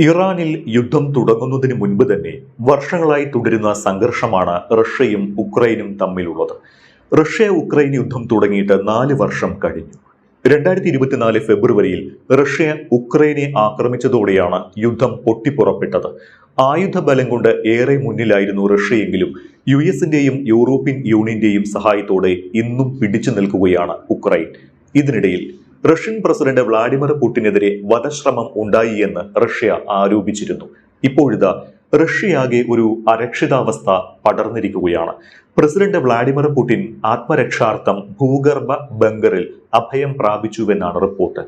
ഇറാനിൽ യുദ്ധം തുടങ്ങുന്നതിന് മുൻപ് തന്നെ വർഷങ്ങളായി തുടരുന്ന സംഘർഷമാണ് റഷ്യയും ഉക്രൈനും തമ്മിലുള്ളത്. റഷ്യ ഉക്രൈൻ യുദ്ധം തുടങ്ങിയിട്ട് 4 വർഷം കഴിഞ്ഞു. 2024 ഫെബ്രുവരിയിൽ റഷ്യ ഉക്രൈനെ ആക്രമിച്ചതോടെയാണ് യുദ്ധം പൊട്ടിപ്പുറപ്പെട്ടത്. ആയുധ ബലം കൊണ്ട് ഏറെ മുന്നിലായിരുന്നു റഷ്യയെങ്കിലും യുഎസിന്റെയും യൂറോപ്യൻ യൂണിയന്റെയും സഹായത്തോടെ ഇന്നും പിടിച്ചു നിൽക്കുകയാണ് ഉക്രൈൻ. ഇതിനിടയിൽ റഷ്യൻ പ്രസിഡന്റ് വ്ളാഡിമിർ പുടിനെതിരെ വധശ്രമം ഉണ്ടായി എന്ന് റഷ്യ ആരോപിച്ചിരുന്നു. ഇപ്പോഴിതാ റഷ്യയാകെ ഒരു അരക്ഷിതാവസ്ഥ പടർന്നിരിക്കുകയാണ്. പ്രസിഡന്റ് വ്ളാഡിമിർ പുടിൻ ആത്മരക്ഷാർത്ഥം ഭൂഗർഭ ബങ്കറിൽ അഭയം പ്രാപിച്ചുവെന്നാണ് റിപ്പോർട്ട്.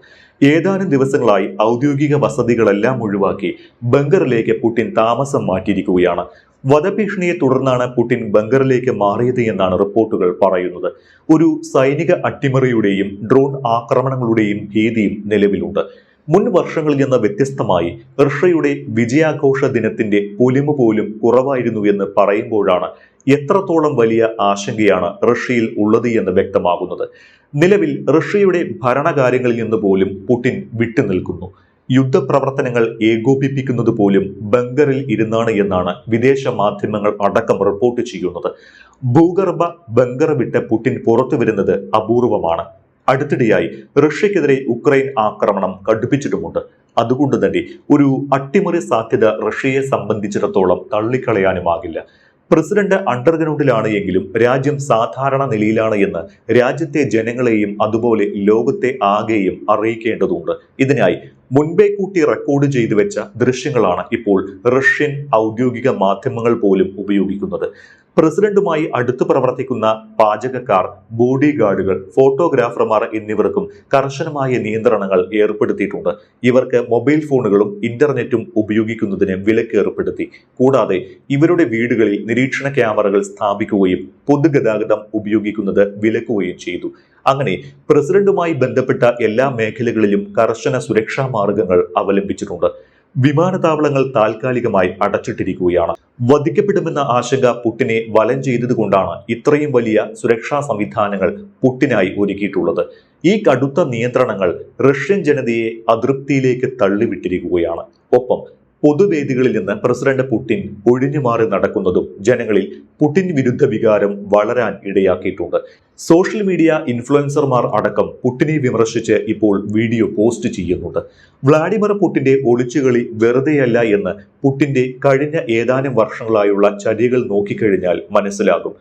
ഏതാനും ദിവസങ്ങളായി ഔദ്യോഗിക വസതികളെല്ലാം ഒഴിവാക്കി ബങ്കറിലേക്ക് പുടിൻ താമസം മാറ്റിയിരിക്കുകയാണ്. വധഭീഷണിയെ തുടർന്നാണ് പുടിൻ ബങ്കറിലേക്ക് മാറിയത് എന്നാണ് റിപ്പോർട്ടുകൾ പറയുന്നത്. ഒരു സൈനിക അട്ടിമറിയുടെയും ഡ്രോൺ ആക്രമണങ്ങളുടെയും ഭീതിയും നിലവിലുണ്ട്. മുൻ വർഷങ്ങളിൽ നിന്ന് വ്യത്യസ്തമായി റഷ്യയുടെ വിജയാഘോഷ ദിനത്തിന്റെ പൊലിമ പോലും കുറവായിരുന്നു എന്ന് പറയുമ്പോഴാണ് എത്രത്തോളം വലിയ ആശങ്കയാണ് റഷ്യയിൽ ഉള്ളത് എന്ന് വ്യക്തമാകുന്നത്. നിലവിൽ റഷ്യയുടെ ഭരണകാര്യങ്ങളിൽ നിന്ന് പോലും പുടിൻ വിട്ടുനിൽക്കുന്നു. യുദ്ധപ്രവർത്തനങ്ങൾ ഏകോപിപ്പിക്കുന്നത് പോലും ബങ്കറിൽ ഇരുന്നാണ് എന്നാണ് വിദേശ മാധ്യമങ്ങൾ അടക്കം റിപ്പോർട്ട് ചെയ്യുന്നത്. ഭൂഗർഭ ബങ്കർ വിട്ട് പുടിൻ പുറത്തു വരുന്നത് അപൂർവമാണ്. അടുത്തിടെയായി റഷ്യക്കെതിരെ ഉക്രൈൻ ആക്രമണം കടുപ്പിച്ചിട്ടുമുണ്ട്. അതുകൊണ്ട് തന്നെ ഒരു അട്ടിമറി സാധ്യത റഷ്യയെ സംബന്ധിച്ചിടത്തോളം തള്ളിക്കളയാനുമാകില്ല. പ്രസിഡന്റ് അണ്ടർഗ്രൗണ്ടിലാണ് എങ്കിലും രാജ്യം സാധാരണ നിലയിലാണ് എന്ന് രാജ്യത്തെ ജനങ്ങളെയും അതുപോലെ ലോകത്തെ ആകെയും അറിയിക്കേണ്ടതുണ്ട്. ഇതിനായി മുൻപേ കൂട്ടി റെക്കോർഡ് ചെയ്തു വെച്ച ദൃശ്യങ്ങളാണ് ഇപ്പോൾ റഷ്യൻ ഔദ്യോഗിക മാധ്യമങ്ങൾ പോലും ഉപയോഗിക്കുന്നത്. പ്രസിഡന്റുമായി അടുത്തു പ്രവർത്തിക്കുന്ന പാചകക്കാർ, ബോഡി ഗാർഡുകൾ, ഫോട്ടോഗ്രാഫർമാർ എന്നിവർക്കും കർശനമായ നിയന്ത്രണങ്ങൾ ഏർപ്പെടുത്തിയിട്ടുണ്ട്. ഇവർക്ക് മൊബൈൽ ഫോണുകളും ഇന്റർനെറ്റും ഉപയോഗിക്കുന്നതിന് വിലക്ക് ഏർപ്പെടുത്തി. കൂടാതെ ഇവരുടെ വീടുകളിൽ നിരീക്ഷണ ക്യാമറകൾ സ്ഥാപിക്കുകയും പൊതുഗതാഗതം ഉപയോഗിക്കുന്നത് വിലക്കുകയും ചെയ്തു. അങ്ങനെ പ്രസിഡന്റുമായി ബന്ധപ്പെട്ട എല്ലാ മേഖലകളിലും കർശന സുരക്ഷാ മാർഗങ്ങൾ അവലംബിച്ചിട്ടുണ്ട്. വിമാനത്താവളങ്ങൾ താൽക്കാലികമായി അടച്ചിട്ടിരിക്കുകയാണ്. വധിക്കപ്പെടുമെന്ന ആശങ്ക പുടിനെ വലം ചെയ്തതുകൊണ്ടാണ് ഇത്രയും വലിയ സുരക്ഷാ സംവിധാനങ്ങൾ പുടിനായി ഒരുക്കിയിട്ടുള്ളത്. ഈ കടുത്ത നിയന്ത്രണങ്ങൾ റഷ്യൻ ജനതയെ അതൃപ്തിയിലേക്ക് തള്ളിവിട്ടിരിക്കുകയാണ്. ഒപ്പം പൊതുവേദികളിൽ നിന്ന് പ്രസിഡന്റ് പുടിൻ ഒഴിഞ്ഞുമാറി നടക്കുന്നതും ജനങ്ങളിൽ പുടിൻ വിരുദ്ധ വികാരം വളരാൻ ഇടയാക്കിയിട്ടുണ്ട്. സോഷ്യൽ മീഡിയ ഇൻഫ്ലുവൻസർമാർ അടക്കം പുടിനെ വിമർശിച്ച് ഇപ്പോൾ വീഡിയോ പോസ്റ്റ് ചെയ്യുന്നുണ്ട്. വ്ളാഡിമിർ പുടിന്റെ ഒളിച്ചുകളി വെറുതെയല്ല എന്ന് പുടിന്റെ കഴിഞ്ഞ ഏതാനും വർഷങ്ങളായുള്ള ചര്യകൾ നോക്കിക്കഴിഞ്ഞാൽ മനസ്സിലാകും.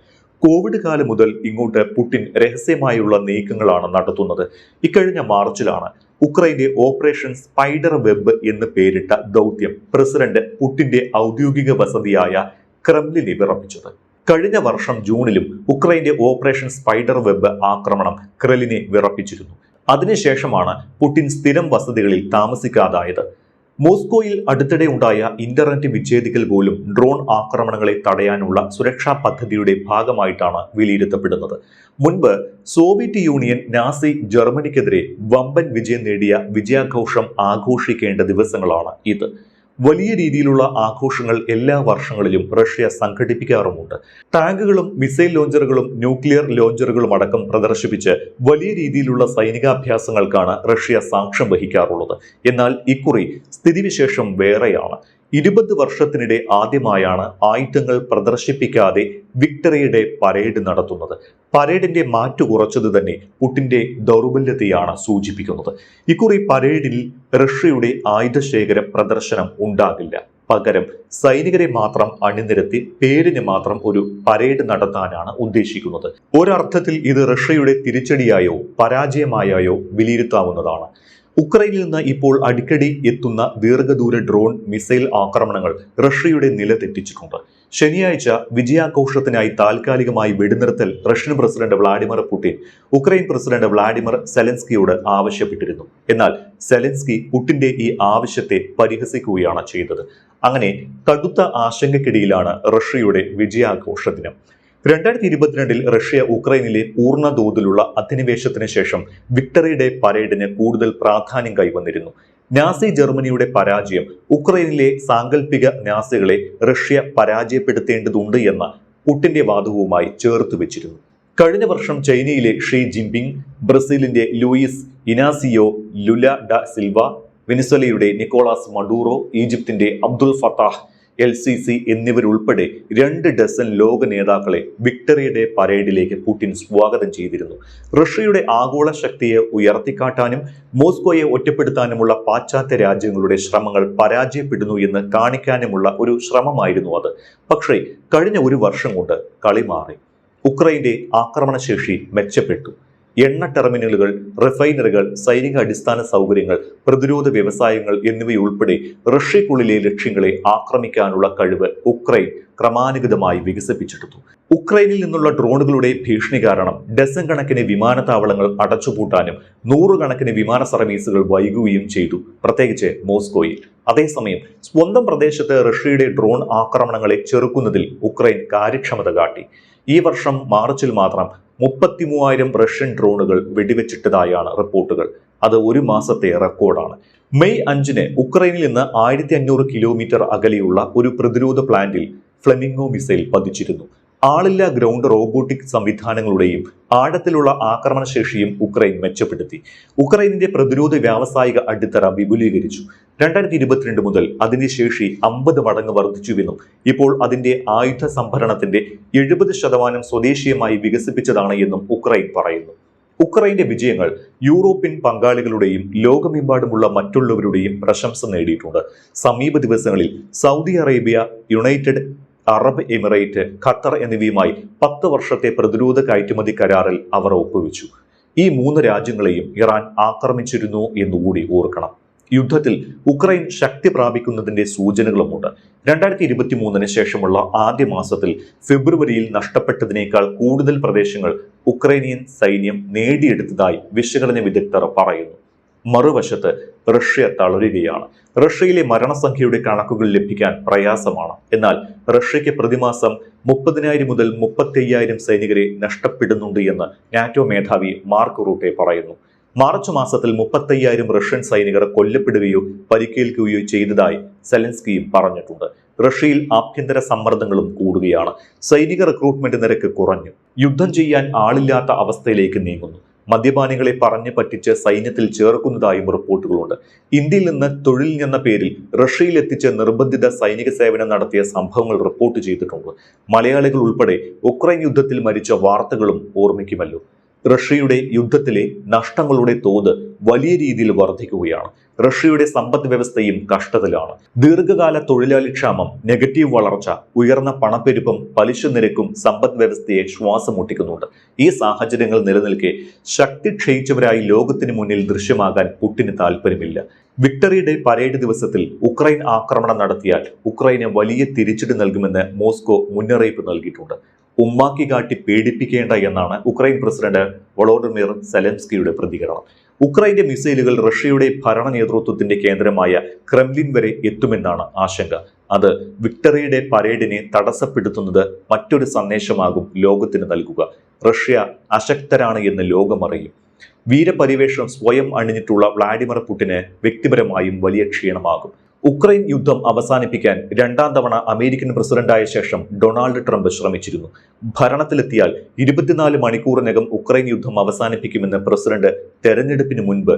കോവിഡ് കാലം മുതൽ ഇങ്ങോട്ട് പുടിൻ രഹസ്യമായുള്ള നീക്കങ്ങളാണ് നടത്തുന്നത്. ഇക്കഴിഞ്ഞ മാർച്ചിലാണ് ഉക്രൈന്റെ ഓപ്പറേഷൻ സ്പൈഡർ വെബ് എന്ന് പേരിട്ട ദൗത്യം പ്രസിഡന്റ് പുടിന്റെ ഔദ്യോഗിക വസതിയായ ക്രെംലിനെ വിറപ്പിച്ചത്. കഴിഞ്ഞ വർഷം ജൂണിലും ഉക്രൈന്റെ ഓപ്പറേഷൻ സ്പൈഡർ വെബ് ആക്രമണം ക്രെംലിനെ വിറപ്പിച്ചിരുന്നു. അതിനുശേഷമാണ് പുടിൻ സ്ഥിരം വസതികളിൽ താമസിക്കാതായത്. മോസ്കോയിൽ അടുത്തിടെ ഉണ്ടായ ഇന്റർനെറ്റ് വിച്ഛേദിക്കൽ പോലും ഡ്രോൺ ആക്രമണങ്ങളെ തടയാനുള്ള സുരക്ഷാ പദ്ധതിയുടെ ഭാഗമായിട്ടാണ് വിലയിരുത്തപ്പെടുന്നത്. മുൻപ് സോവിയറ്റ് യൂണിയൻ നാസി ജർമ്മനിക്കെതിരെ വമ്പൻ വിജയം നേടിയ വിജയാഘോഷം ആഘോഷിക്കേണ്ട ദിവസങ്ങളാണ് ഇത്. വലിയ രീതിയിലുള്ള ആഘോഷങ്ങൾ എല്ലാ വർഷങ്ങളിലും റഷ്യ സംഘടിപ്പിക്കാറുമുണ്ട്. ടാങ്കുകളും മിസൈൽ ലോഞ്ചറുകളും ന്യൂക്ലിയർ ലോഞ്ചറുകളും അടക്കം പ്രദർശിപ്പിച്ച് വലിയ രീതിയിലുള്ള സൈനികാഭ്യാസങ്ങൾക്കാണ് റഷ്യ സാക്ഷ്യം വഹിക്കാറുള്ളത്. എന്നാൽ ഇക്കുറി സ്ഥിതിവിശേഷം വേറെയാണ്. 20 വർഷത്തിനിടെ ആദ്യമായാണ് ആയുധങ്ങൾ പ്രദർശിപ്പിക്കാതെ വിക്ടറി ഡേ പരേഡ് നടത്തുന്നത്. പരേഡിന്റെ മാറ്റു കുറച്ചത് തന്നെ പുടിന്റെ ദൗർബല്യത്തെയാണ് സൂചിപ്പിക്കുന്നത്. ഇക്കുറി പരേഡിൽ റഷ്യയുടെ ആയുധശേഖര പ്രദർശനം ഉണ്ടാകില്ല. പകരം സൈനികരെ മാത്രം അണിനിരത്തി പേരിന് മാത്രം ഒരു പരേഡ് നടത്താനാണ് ഉദ്ദേശിക്കുന്നത്. ഒരർത്ഥത്തിൽ ഇത് റഷ്യയുടെ തിരിച്ചടിയായോ പരാജയമായോ വിലയിരുത്താവുന്നതാണ്. ഉക്രൈനിൽ നിന്ന് ഇപ്പോൾ അടിക്കടി എത്തുന്ന ദീർഘദൂര ഡ്രോൺ മിസൈൽ ആക്രമണങ്ങൾ റഷ്യയുടെ നില തെറ്റിച്ചിട്ടുണ്ട്. ശനിയാഴ്ച വിജയാഘോഷത്തിനായി താൽക്കാലികമായി വെടിനിർത്തൽ Russian president Vladimir Putin Ukraine president Vladimir സെലൻസ്കിയോട് ആവശ്യപ്പെട്ടിരുന്നു. എന്നാൽ സെലൻസ്കി പുടിന്റെ ഈ ആവശ്യത്തെ പരിഹസിക്കുകയാണ് ചെയ്തത്. അങ്ങനെ കടുത്ത ആശങ്കയ്ക്കിടയിലാണ് റഷ്യയുടെ വിജയാഘോഷ ദിനം. 2022 റഷ്യ ഉക്രൈനിലെ പൂർണ്ണ തോതിലുള്ള അധിനിവേശത്തിന് ശേഷം വിക്ടറി ഡേ പരേഡിന് കൂടുതൽ പ്രാധാന്യം കൈവന്നിരുന്നു. നാസി ജർമ്മനിയുടെ പരാജയം ഉക്രൈനിലെ സാങ്കല്പിക നാസികളെ റഷ്യ പരാജയപ്പെടുത്തേണ്ടതുണ്ട് എന്ന പുടിന്റെ വാദവുമായി ചേർത്ത് വെച്ചിരുന്നു. കഴിഞ്ഞ വർഷം ചൈനയിലെ ഷീ ജിൻപിങ്, ബ്രസീലിന്റെ Luiz Inacio Lula da Silva, വെനിസ്വേലയുടെ നിക്കോളാസ് മഡൂറോ, ഈജിപ്തിന്റെ അബ്ദുൽ ഫത്താഹ് LCC എന്നിവരുൾപ്പെടെ 2 ഡസൻ ലോക നേതാക്കളെ വിക്ടറി ഡേ പരേഡിലേക്ക് പുടിൻ സ്വാഗതം ചെയ്തിരുന്നു. റഷ്യയുടെ ആഗോള ശക്തിയെ ഉയർത്തിക്കാട്ടാനും മോസ്കോയെ ഒറ്റപ്പെടുത്താനുമുള്ള പാശ്ചാത്യ രാജ്യങ്ങളുടെ ശ്രമങ്ങൾ പരാജയപ്പെടുന്നു എന്ന് കാണിക്കാനുമുള്ള ഒരു ശ്രമമായിരുന്നു അത്. പക്ഷേ കഴിഞ്ഞ ഒരു വർഷം കൊണ്ട് കളി മാറി. ഉക്രൈന്റെ ആക്രമണശേഷി മെച്ചപ്പെട്ടു. എണ്ണ ടെർമിനലുകൾ, റിഫൈനറികൾ, സൈനിക അടിസ്ഥാന സൗകര്യങ്ങൾ, പ്രതിരോധ വ്യവസായങ്ങൾ എന്നിവയുൾപ്പെടെ റഷ്യക്കുള്ളിലെ ലക്ഷ്യങ്ങളെ ആക്രമിക്കാനുള്ള കഴിവ് ഉക്രൈൻ ക്രമാനുഗതമായി വികസിപ്പിച്ചെടുത്തു. ഉക്രൈനിൽ നിന്നുള്ള ഡ്രോണുകളുടെ ഭീഷണി കാരണം ഡസൻ കണക്കിന് വിമാനത്താവളങ്ങൾ അടച്ചുപൂട്ടാനും 100 കണക്കിന് വിമാന സർവീസുകൾ വൈകുകയും ചെയ്തു, പ്രത്യേകിച്ച് മോസ്കോയിൽ. അതേസമയം സ്വന്തം പ്രദേശത്ത് റഷ്യയുടെ ഡ്രോൺ ആക്രമണങ്ങളെ ചെറുക്കുന്നതിൽ ഉക്രൈൻ കാര്യക്ഷമത കാട്ടി. ഈ വർഷം മാർച്ചിൽ മാത്രം 33,000 റഷ്യൻ ഡ്രോണുകൾ വെടിവെച്ചിട്ടതായാണ് റിപ്പോർട്ടുകൾ. അത് ഒരു മാസത്തെ റെക്കോർഡാണ്. മെയ് 5-ന് ഉക്രൈനിൽ നിന്ന് 1500 കിലോമീറ്റർ അകലെയുള്ള ഒരു പ്രതിരോധ പ്ലാന്റിൽ ഫ്ലെമിംഗോ മിസൈൽ പതിച്ചിരുന്നു. ആളില്ലാ ഗ്രൗണ്ട് റോബോട്ടിക് സംവിധാനങ്ങളുടെയും ആഴത്തിലുള്ള ആക്രമണശേഷിയും ഉക്രൈൻ മെച്ചപ്പെടുത്തി. ഉക്രൈനിന്റെ പ്രതിരോധ വ്യാവസായിക അടിത്തറ വിപുലീകരിച്ചു. 2022 മുതൽ അതിന്റെ ശേഷി 50 മടങ്ങ് വർദ്ധിച്ചുവെന്നും ഇപ്പോൾ അതിന്റെ ആയുധ സംഭരണത്തിന്റെ 70% സ്വദേശീയമായി വികസിപ്പിച്ചതാണ് എന്നും ഉക്രൈൻ പറയുന്നു. ഉക്രൈന്റെ വിജയങ്ങൾ യൂറോപ്യൻ പങ്കാളികളുടെയും ലോകമെമ്പാടുമുള്ള മറ്റുള്ളവരുടെയും പ്രശംസ നേടിയിട്ടുണ്ട്. സമീപ ദിവസങ്ങളിൽ Saudi Arabia, United Arab emirate, Qatar എന്നിവയുമായി 10 വർഷത്തെ പ്രതിരോധ കയറ്റുമതി കരാറിൽ അവർ ഒപ്പുവെച്ചു. ഈ 3 രാജ്യങ്ങളെയും ഇറാൻ ആക്രമിച്ചിരുന്നു എന്നുകൂടി ഓർക്കണം. യുദ്ധത്തിൽ ഉക്രൈൻ ശക്തി പ്രാപിക്കുന്നതിന്റെ സൂചനകളുമുണ്ട്. 2023-ന് ശേഷമുള്ള ആദ്യ മാസത്തിൽ ഫെബ്രുവരിയിൽ നഷ്ടപ്പെട്ടതിനേക്കാൾ കൂടുതൽ പ്രദേശങ്ങൾ ഉക്രൈനിയൻ സൈന്യം നേടിയെടുത്തതായി വിശകലന വിദഗ്ധർ പറയുന്നു. മറുവശത്ത് റഷ്യ തളരുകയാണ്. റഷ്യയിലെ മരണസംഖ്യയുടെ കണക്കുകൾ ലഭിക്കാൻ പ്രയാസമാണ്. എന്നാൽ റഷ്യയ്ക്ക് പ്രതിമാസം 30,000 മുതൽ 35,000 സൈനികരെ നഷ്ടപ്പെടുന്നുണ്ട് എന്ന് നാറ്റോ മേധാവി മാർക്ക് റൂട്ടെ പറയുന്നു. മാർച്ച് മാസത്തിൽ 35,000 റഷ്യൻ സൈനികർ കൊല്ലപ്പെടുകയോ പരിക്കേൽക്കുകയോ ചെയ്തതായി സെലൻസ്കിയും പറഞ്ഞിട്ടുണ്ട്. റഷ്യയിൽ ആഭ്യന്തര സമ്മർദ്ദങ്ങളും കൂടുകയാണ്. സൈനിക റിക്രൂട്ട്മെന്റ് നിരക്ക് കുറഞ്ഞു. യുദ്ധം ചെയ്യാൻ ആളില്ലാത്ത അവസ്ഥയിലേക്ക് നീങ്ങുന്നു. മദ്യപാനികളെ പറഞ്ഞു പറ്റിച്ച് സൈന്യത്തിൽ ചേർക്കുന്നതായും റിപ്പോർട്ടുകളുണ്ട്. ഇന്ത്യയിൽ നിന്ന് തൊഴിൽ എന്ന പേരിൽ റഷ്യയിൽ എത്തിച്ച് നിർബന്ധിത സൈനിക സേവനം നടത്തിയ സംഭവങ്ങൾ റിപ്പോർട്ട് ചെയ്തിട്ടുണ്ട്. മലയാളികൾ ഉൾപ്പെടെ ഉക്രൈൻ യുദ്ധത്തിൽ മരിച്ച വാർത്തകളും ഓർമ്മിക്കുമല്ലോ. റഷ്യയുടെ യുദ്ധത്തിലെ നഷ്ടങ്ങളുടെ തോത് വലിയ രീതിയിൽ വർദ്ധിക്കുകയാണ്. റഷ്യയുടെ സമ്പദ് വ്യവസ്ഥയും കഷ്ടത്തിലാണ്. ദീർഘകാല തൊഴിലാളി ക്ഷാമം, നെഗറ്റീവ് വളർച്ച, ഉയർന്ന പണപ്പെരുപ്പം, പലിശ നിരക്കും സമ്പദ് വ്യവസ്ഥയെ ശ്വാസം മുട്ടിക്കുന്നുണ്ട്. ഈ സാഹചര്യങ്ങൾ നിലനിൽക്കെ ശക്തി ക്ഷയിച്ചവരായി ലോകത്തിന് മുന്നിൽ ദൃശ്യമാകാൻ പുടിന് താല്പര്യമില്ല. വിക്ടറി ഡേ പരേഡ് ദിവസത്തിൽ ഉക്രൈൻ ആക്രമണം നടത്തിയാൽ ഉക്രൈന് വലിയ തിരിച്ചടി നൽകുമെന്ന് മോസ്കോ മുന്നറിയിപ്പ് നൽകിയിട്ടുണ്ട്. ഉമ്മാക്കി കാട്ടി പേടിപ്പിക്കേണ്ട എന്നാണ് ഉക്രൈൻ പ്രസിഡന്റ് വൊളോഡിമിർ സെലൻസ്കിയുടെ പ്രതികരണം. ഉക്രൈന്റെ മിസൈലുകൾ റഷ്യയുടെ ഭരണ നേതൃത്വത്തിന്റെ കേന്ദ്രമായ ക്രെംലിൻ വരെ എത്തുമെന്നാണ് ആശങ്ക. അത് വിക്ടറി ഡേ പരേഡിനെ തടസ്സപ്പെടുത്തുന്നത് മറ്റൊരു സന്ദേശമാകും ലോകത്തിന് നൽകുക. റഷ്യ അശക്തരാണ് എന്ന് ലോകമറിയും. വീരപരിവേഷം സ്വയം അണിഞ്ഞിട്ടുള്ള വ്ളാഡിമിർ പുടിന് വ്യക്തിപരമായും വലിയ ക്ഷീണമാകും. ഉക്രൈൻ യുദ്ധം അവസാനിപ്പിക്കാൻ 2ാം തവണ അമേരിക്കൻ പ്രസിഡന്റായ ശേഷം ഡൊണാൾഡ് ട്രംപ് ശ്രമിച്ചിരുന്നു. ഭരണത്തിലെത്തിയാൽ 24 മണിക്കൂറിനകം ഉക്രൈൻ യുദ്ധം അവസാനിപ്പിക്കുമെന്ന് പ്രസിഡന്റ് തെരഞ്ഞെടുപ്പിന് മുൻപ്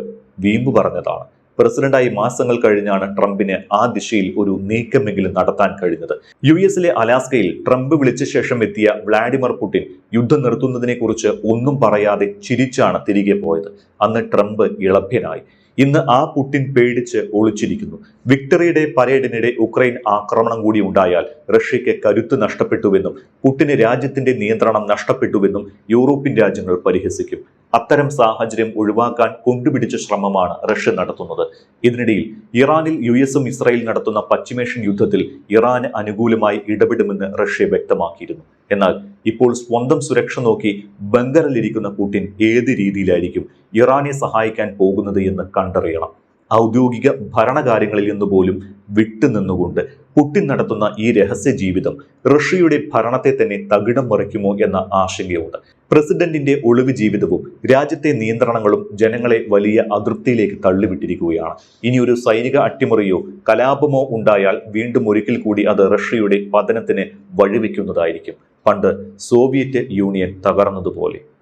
വീമ്പ് പറഞ്ഞതാണ്. പ്രസിഡന്റായി മാസങ്ങൾ കഴിഞ്ഞാണ് ട്രംപിന് ആ ദിശയിൽ ഒരു നീക്കമെങ്കിലും നടത്താൻ കഴിഞ്ഞത്. US-ലെ അലാസ്കയിൽ ട്രംപ് വിളിച്ച ശേഷം എത്തിയ വ്ളാഡിമിർ പുടിൻ യുദ്ധം നിർത്തുന്നതിനെ കുറിച്ച് ഒന്നും പറയാതെ ചിരിച്ചാണ് തിരികെ പോയത്. അന്ന് ട്രംപ് ഇളഭ്യനായി. ഇന്ന് ആ പുടിൻ പേടിച്ച് ഒളിച്ചിരിക്കുന്നു. വിക്ടറി ഡേ പരേഡിനിടെ ഉക്രൈൻ ആക്രമണം കൂടി ഉണ്ടായാൽ റഷ്യയ്ക്ക് കരുത്ത് നഷ്ടപ്പെട്ടുവെന്നും പുടിന് രാജ്യത്തിന്റെ നിയന്ത്രണം നഷ്ടപ്പെട്ടുവെന്നും യൂറോപ്യൻ രാജ്യങ്ങൾ പരിഹസിക്കും. അത്തരം സാഹചര്യം ഒഴിവാക്കാൻ കൊണ്ടുപിടിച്ച ശ്രമമാണ് റഷ്യ നടത്തുന്നത്. ഇതിനിടയിൽ ഇറാനിൽ US-ഉം ഇസ്രായേൽ നടത്തുന്ന പശ്ചിമേഷ്യൻ യുദ്ധത്തിൽ ഇറാന് അനുകൂലമായി ഇടപെടുമെന്ന് റഷ്യ വ്യക്തമാക്കിയിരുന്നു. എന്നാൽ ഇപ്പോൾ സ്വന്തം സുരക്ഷ നോക്കി ബങ്കറിലിരിക്കുന്ന പുടിൻ ഏത് രീതിയിലായിരിക്കും ഇറാനെ സഹായിക്കാൻ പോകുന്നത് എന്ന് കണ്ടറിയണം. ഔദ്യോഗിക ഭരണകാര്യങ്ങളിൽ നിന്നുപോലും വിട്ടുനിന്നുകൊണ്ട് പുടിൻ നടത്തുന്ന ഈ രഹസ്യ ജീവിതം റഷ്യയുടെ ഭരണത്തെ തന്നെ തകിടം മറിക്കുമോ എന്ന ആശങ്കയുണ്ട്. പ്രസിഡന്റിന്റെ ഒളിവ് ജീവിതവും രാജ്യത്തെ നിയന്ത്രണങ്ങളും ജനങ്ങളെ വലിയ അതൃപ്തിയിലേക്ക് തള്ളിവിട്ടിരിക്കുകയാണ്. ഇനിയൊരു സൈനിക അട്ടിമറിയോ കലാപമോ ഉണ്ടായാൽ വീണ്ടും ഒരിക്കൽ കൂടി അത് റഷ്യയുടെ പതനത്തിന് വഴിവെക്കുന്നതായിരിക്കും. പണ്ട് സോവിയറ്റ് യൂണിയൻ തകർന്നതുപോലെ.